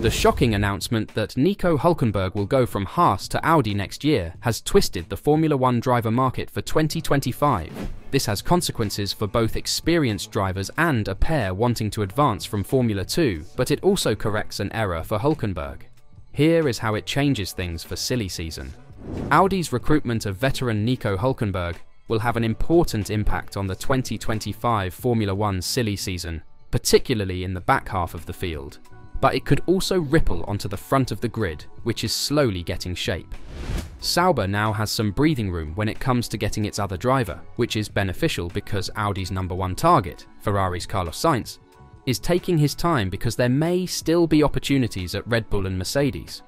The shocking announcement that Nico Hulkenberg will go from Haas to Audi next year has twisted the Formula One driver market for 2025. This has consequences for both experienced drivers and a pair wanting to advance from Formula 2, but it also corrects an error for Hulkenberg. Here is how it changes things for silly season. Audi's recruitment of veteran Nico Hulkenberg will have an important impact on the 2025 Formula One silly season, particularly in the back half of the field. But it could also ripple onto the front of the grid, which is slowly getting shape. Sauber now has some breathing room when it comes to getting its other driver, which is beneficial because Audi's #1 target, Ferrari's Carlos Sainz, is taking his time because there may still be opportunities at Red Bull and Mercedes.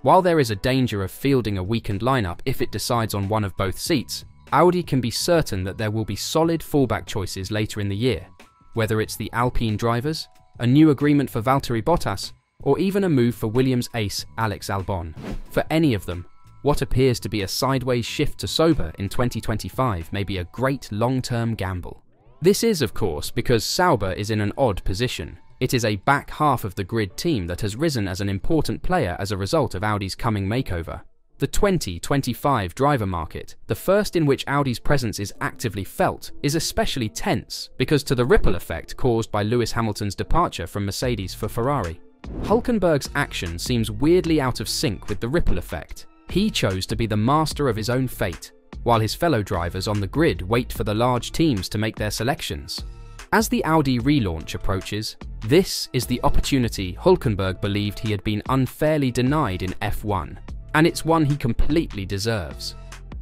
While there is a danger of fielding a weakened lineup if it decides on one of both seats, Audi can be certain that there will be solid fallback choices later in the year, whether it's the Alpine drivers, a new agreement for Valtteri Bottas, or even a move for Williams ace Alex Albon. For any of them, what appears to be a sideways shift to Sauber in 2025 may be a great long-term gamble. This is, of course, because Sauber is in an odd position. It is a back half of the grid team that has risen as an important player as a result of Audi's coming makeover. The 2025 driver market, the first in which Audi's presence is actively felt, is especially tense because to the ripple effect caused by Lewis Hamilton's departure from Mercedes for Ferrari. Hulkenberg's action seems weirdly out of sync with the ripple effect. He chose to be the master of his own fate, while his fellow drivers on the grid wait for the large teams to make their selections. As the Audi relaunch approaches, this is the opportunity Hulkenberg believed he had been unfairly denied in F1. And it's one he completely deserves.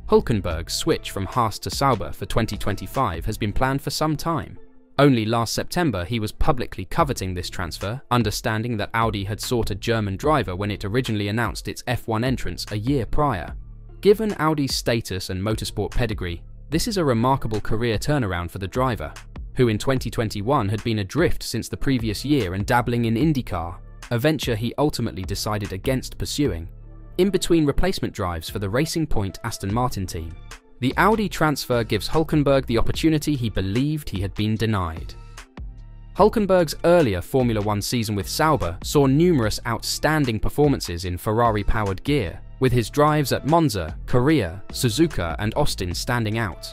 Hulkenberg's switch from Haas to Sauber for 2025 has been planned for some time. Only last September he was publicly coveting this transfer, understanding that Audi had sought a German driver when it originally announced its F1 entrance a year prior. Given Audi's status and motorsport pedigree, this is a remarkable career turnaround for the driver, who in 2021 had been adrift since the previous year and dabbling in IndyCar, a venture he ultimately decided against pursuing. In between replacement drives for the Racing Point Aston Martin team, the Audi transfer gives Hulkenberg the opportunity he believed he had been denied. Hulkenberg's earlier Formula One season with Sauber saw numerous outstanding performances in Ferrari-powered gear, with his drives at Monza, Korea, Suzuka and Austin standing out.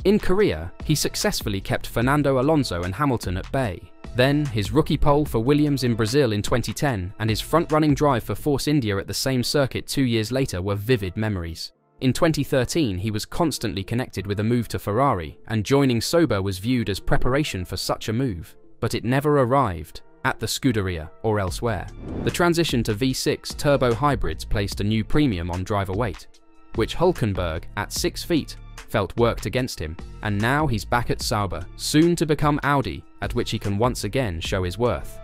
In Korea, he successfully kept Fernando Alonso and Hamilton at bay. Then, his rookie pole for Williams in Brazil in 2010 and his front-running drive for Force India at the same circuit 2 years later were vivid memories. In 2013, he was constantly connected with a move to Ferrari, and joining Sauber was viewed as preparation for such a move. But it never arrived, at the Scuderia or elsewhere. The transition to V6 turbo hybrids placed a new premium on driver weight, which Hulkenberg, at 6 feet, felt worked against him, and now he's back at Sauber, soon to become Audi, at which he can once again show his worth.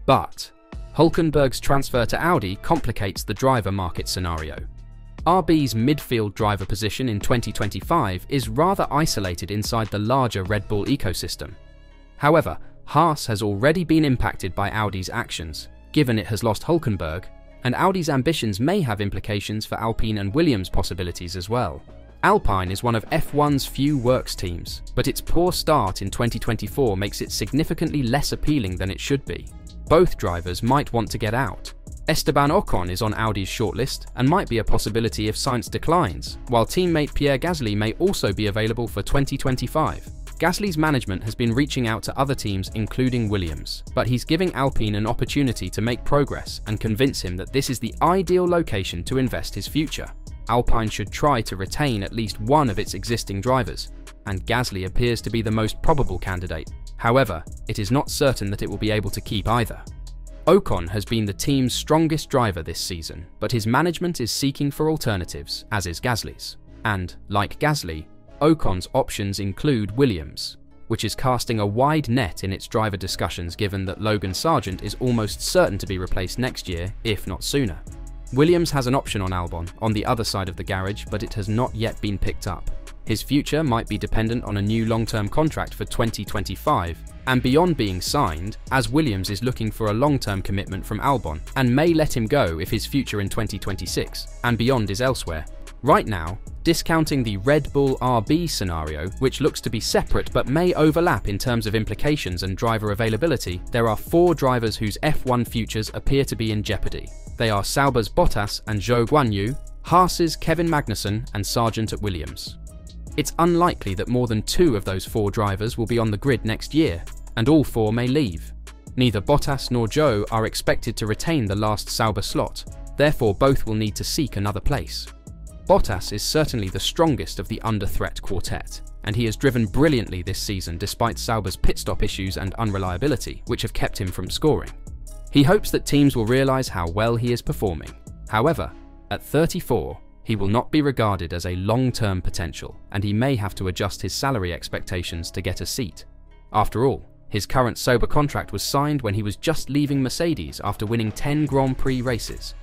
But Hulkenberg's transfer to Audi complicates the driver market scenario. RB's midfield driver position in 2025 is rather isolated inside the larger Red Bull ecosystem. However, Haas has already been impacted by Audi's actions, given it has lost Hulkenberg, and Audi's ambitions may have implications for Alpine and Williams' possibilities as well. Alpine is one of F1's few works teams, but its poor start in 2024 makes it significantly less appealing than it should be. Both drivers might want to get out. Esteban Ocon is on Audi's shortlist and might be a possibility if Sainz declines, while teammate Pierre Gasly may also be available for 2025. Gasly's management has been reaching out to other teams including Williams, but he's giving Alpine an opportunity to make progress and convince him that this is the ideal location to invest his future. Alpine should try to retain at least one of its existing drivers, and Gasly appears to be the most probable candidate. However, it is not certain that it will be able to keep either. Ocon has been the team's strongest driver this season, but his management is seeking for alternatives, as is Gasly's. And, like Gasly, Ocon's options include Williams, which is casting a wide net in its driver discussions given that Logan Sargent is almost certain to be replaced next year, if not sooner. Williams has an option on Albon, on the other side of the garage, but it has not yet been picked up. His future might be dependent on a new long-term contract for 2025, and beyond being signed, as Williams is looking for a long-term commitment from Albon, and may let him go if his future in 2026 and beyond is elsewhere. Right now, Discounting the Red Bull RB scenario, which looks to be separate but may overlap in terms of implications and driver availability, there are 4 drivers whose F1 futures appear to be in jeopardy. They are Sauber's Bottas and Zhou Guanyu, Haas's Kevin Magnussen, and Sargent at Williams. It's unlikely that more than 2 of those 4 drivers will be on the grid next year, and all 4 may leave. Neither Bottas nor Zhou are expected to retain the last Sauber slot, therefore both will need to seek another place. Bottas is certainly the strongest of the under-threat quartet, and he has driven brilliantly this season despite Sauber's pit stop issues and unreliability, which have kept him from scoring. He hopes that teams will realise how well he is performing. However, at 34, he will not be regarded as a long-term potential, and he may have to adjust his salary expectations to get a seat. After all, his current Sauber contract was signed when he was just leaving Mercedes after winning 10 Grand Prix races.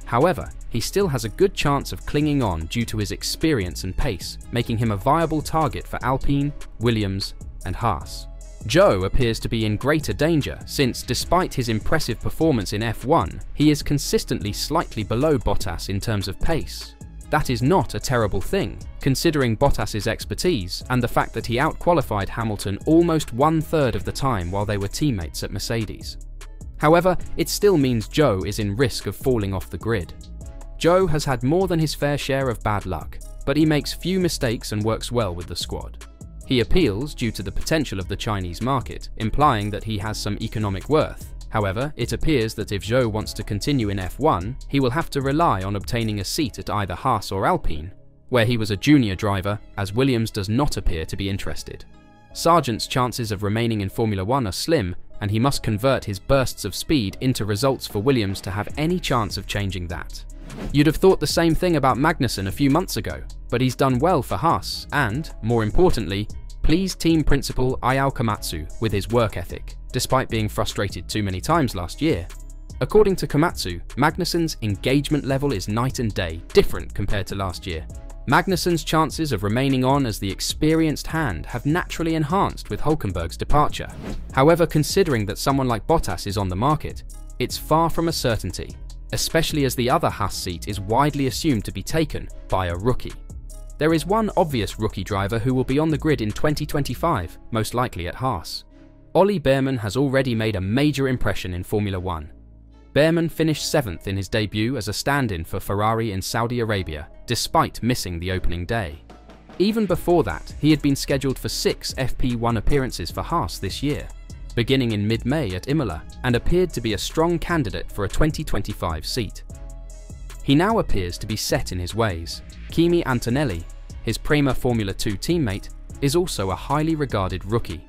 However, he still has a good chance of clinging on due to his experience and pace, making him a viable target for Alpine, Williams, and Haas. Zhou appears to be in greater danger since, despite his impressive performance in F1, he is consistently slightly below Bottas in terms of pace. That is not a terrible thing, considering Bottas's expertise and the fact that he outqualified Hamilton almost 1/3 of the time while they were teammates at Mercedes. However, it still means Zhou is in risk of falling off the grid. Zhou has had more than his fair share of bad luck, but he makes few mistakes and works well with the squad. He appeals due to the potential of the Chinese market, implying that he has some economic worth. However, it appears that if Zhou wants to continue in F1, he will have to rely on obtaining a seat at either Haas or Alpine, where he was a junior driver, as Williams does not appear to be interested. Sargent's chances of remaining in Formula 1 are slim, and he must convert his bursts of speed into results for Williams to have any chance of changing that. You'd have thought the same thing about Magnussen a few months ago, but he's done well for Haas and, more importantly, pleased team principal Ayao Komatsu with his work ethic, despite being frustrated too many times last year. According to Komatsu, Magnussen's engagement level is night and day, different compared to last year. Magnussen's chances of remaining on as the experienced hand have naturally enhanced with Hulkenberg's departure. However, considering that someone like Bottas is on the market, it's far from a certainty, especially as the other Haas seat is widely assumed to be taken by a rookie. There is one obvious rookie driver who will be on the grid in 2025, most likely at Haas. Ollie Bearman has already made a major impression in Formula 1. Bearman finished 7th in his debut as a stand-in for Ferrari in Saudi Arabia, despite missing the opening day. Even before that, he had been scheduled for 6 FP1 appearances for Haas this year, beginning in mid-May at Imola, and appeared to be a strong candidate for a 2025 seat. He now appears to be set in his ways. Kimi Antonelli, his Prema Formula 2 teammate, is also a highly regarded rookie.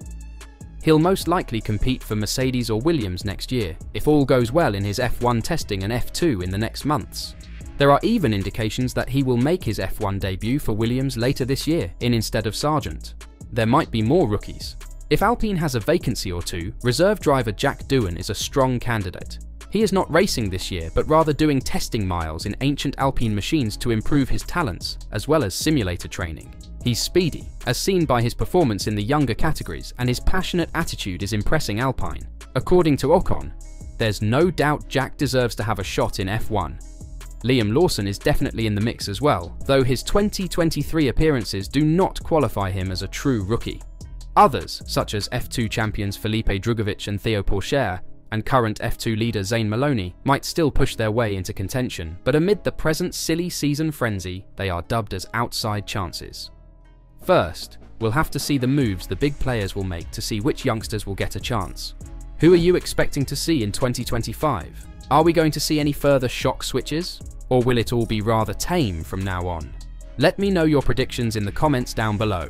He'll most likely compete for Mercedes or Williams next year, if all goes well in his F1 testing and F2 in the next months. There are even indications that he will make his F1 debut for Williams later this year, instead of Sargent. There might be more rookies. If Alpine has a vacancy or two, reserve driver Jack Doohan is a strong candidate. He is not racing this year, but rather doing testing miles in ancient Alpine machines to improve his talents, as well as simulator training. He's speedy, as seen by his performance in the younger categories, and his passionate attitude is impressing Alpine. According to Ocon, there's no doubt Jack deserves to have a shot in F1. Liam Lawson is definitely in the mix as well, though his 2023 appearances do not qualify him as a true rookie. Others, such as F2 champions Felipe Drugovich and Theo Pourchaire, and current F2 leader Zane Maloney, might still push their way into contention, but amid the present silly season frenzy, they are dubbed as outside chances. First, we'll have to see the moves the big players will make to see which youngsters will get a chance. Who are you expecting to see in 2025? Are we going to see any further shock switches? Or will it all be rather tame from now on? Let me know your predictions in the comments down below.